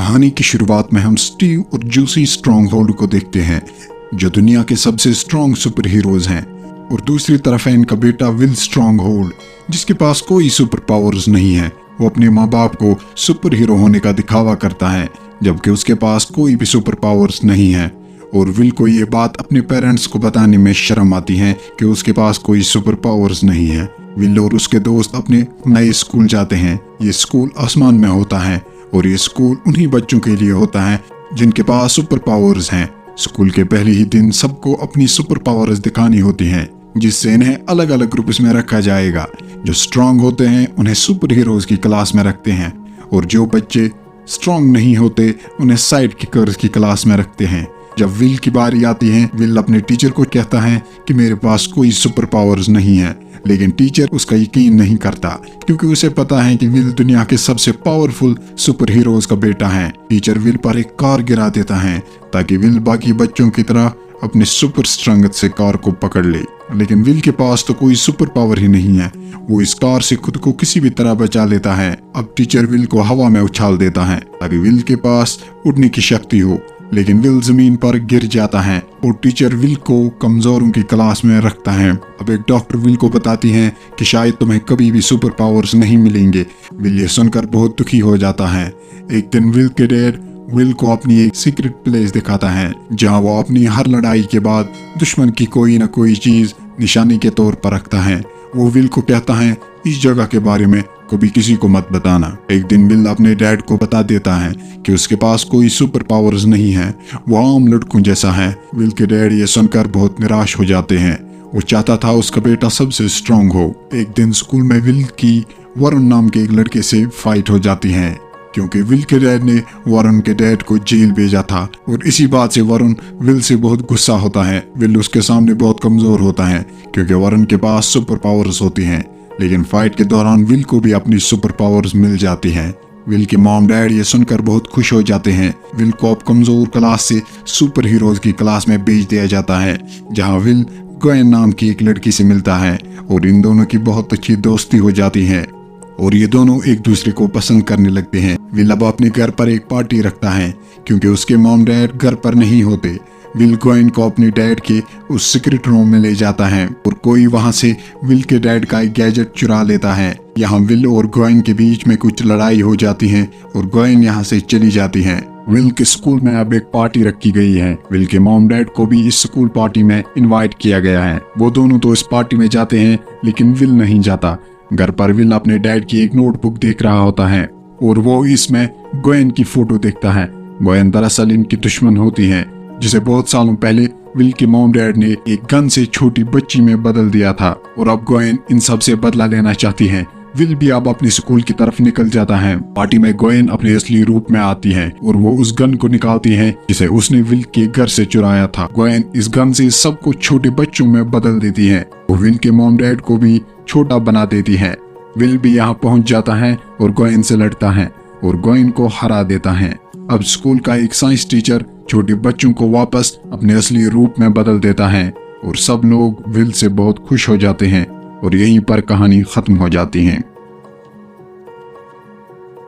कहानी की शुरुआत में हम स्टीव और जूसी स्ट्रॉन्गहोल्ड को देखते हैं, जो दुनिया के सबसे स्ट्रॉन्ग सुपर हीरोज हैं। और दूसरी तरफ है इनका बेटा विल स्ट्रॉन्गहोल्ड, जिसके पास कोई सुपर पावर्स नहीं है। वो अपने माँ बाप को सुपर हीरो होने का दिखावा करता है, जबकि उसके पास कोई भी सुपर पावर्स नहीं है। और विल को ये बात अपने पेरेंट्स को बताने में शर्म आती है कि उसके पास कोई सुपर पावर्स नहीं है। विल और उसके दोस्त अपने नए स्कूल जाते हैं। ये स्कूल आसमान में होता है और ये स्कूल उन्हीं बच्चों के लिए होता है जिनके पास सुपर पावर्स हैं। स्कूल के पहले ही दिन सबको अपनी सुपर पावर्स दिखानी होती हैं, जिससे इन्हें अलग अलग ग्रुप्स में रखा जाएगा। जो स्ट्रांग होते हैं उन्हें सुपर हीरोज की क्लास में रखते हैं, और जो बच्चे स्ट्रांग नहीं होते उन्हें साइड किकर्स की क्लास में रखते हैं। जब विल की बारी आती है, विल अपने टीचर को कहता है कि मेरे पास कोई सुपर पावर्स नहीं है, लेकिन टीचर उसका यकीन नहीं करता, क्योंकि उसे पता है कि विल दुनिया के सबसे पावरफुल सुपर हीरोज का बेटा है। टीचर विल पर एक कार गिरा देता है ताकि विल बाकी बच्चों की तरह अपने सुपर स्ट्रेंथ से कार को पकड़ ले, लेकिन विल के पास तो कोई सुपर पावर ही नहीं है। वो इस कार से खुद को किसी भी तरह बचा लेता है। अब टीचर विल को हवा में उछाल देता है ताकि विल के पास उड़ने की शक्ति हो, लेकिन विल जमीन पर गिर जाता है और टीचर विल को कमजोरों की क्लास में रखता है। अब एक डॉक्टर विल को बताती है कि शायद तुम्हें कभी भी सुपर पावर्स नहीं मिलेंगे। विल ये सुनकर बहुत दुखी हो जाता है। एक दिन विल के डैड विल को अपनी एक सीक्रेट प्लेस दिखाता है, जहां वो अपनी हर लड़ाई के बाद दुश्मन की कोई न कोई चीज निशानी के तौर पर रखता है। वो विल को कहता है इस जगह के बारे में कभी किसी को मत बताना। एक दिन विल अपने डैड को बता देता है कि उसके पास कोई सुपर पावर्स नहीं है, वो आम लड़कों जैसा है। विल के डैड ये सुनकर बहुत निराश हो जाते हैं। वो चाहता था उसका बेटा सबसे स्ट्रांग हो। एक दिन स्कूल में विल की वरुण नाम के एक लड़के से फाइट हो जाती है, क्योंकि विल के डैड ने वरुण के डैड को जेल भेजा था, और इसी बात से वरुण विल से बहुत गुस्सा होता है। विल उसके सामने बहुत कमजोर होता है, क्योंकि वरुण के पास सुपर पावर्स होती हैं। लेकिन फाइट के दौरान विल को भी अपनी सुपर पावर्स मिल जाती हैं। विल के मॉम डैड ये सुनकर बहुत खुश हो जाते हैं। विल को अब कमजोर क्लास से सुपर हीरोज की क्लास में भेज दिया जाता है, जहां विल ग्वेन नाम की एक लड़की से मिलता है, और इन दोनों की बहुत अच्छी दोस्ती हो जाती है और ये दोनों एक दूसरे को पसंद करने लगते हैं। विल अब अपने घर पर एक पार्टी रखता है, क्योंकि उसके मॉम डैड घर पर नहीं होते। विल ग्वेन को अपने डैड के उस सीक्रेट रूम में ले जाता है, और कोई वहां से विल के डैड का एक गैजेट चुरा लेता है। यहाँ विल और ग्वेन के बीच में कुछ लड़ाई हो जाती है और ग्वेन यहाँ से चली जाती है। विल के स्कूल में अब एक पार्टी रखी गई है। विल के मॉम डैड को भी इस स्कूल पार्टी में इनवाइट किया गया है। वो दोनों तो इस पार्टी में जाते हैं, लेकिन विल नहीं जाता। घर पर विल अपने डैड की एक नोटबुक देख रहा होता है, और वो इसमें ग्वेन की फोटो देखता है। ग्वेन दरअसल इनकी दुश्मन होती है, जिसे बहुत सालों पहले विल के मॉम डैड ने एक गन से छोटी बच्ची में बदल दिया था, और अब ग्वेन इन सब से बदला लेना चाहती है। विल भी अब अपने स्कूल की तरफ निकल जाता है। पार्टी में ग्वेन अपने असली रूप में आती है, और वो उस गन को निकालती है जिसे उसने विल के घर से चुराया था। ग्वेन इस गन से सबको छोटे बच्चों में बदल देती है, और विल के मॉम डैड को भी छोटा बना देती है। विल भी यहाँ पहुँच जाता है और ग्वेन से लड़ता है और ग्वेन को हरा देता है। अब स्कूल का एक साइंस टीचर छोटे बच्चों को वापस अपने असली रूप में बदल देता है, और सब लोग विल से बहुत खुश हो जाते हैं, और यहीं पर कहानी खत्म हो जाती है।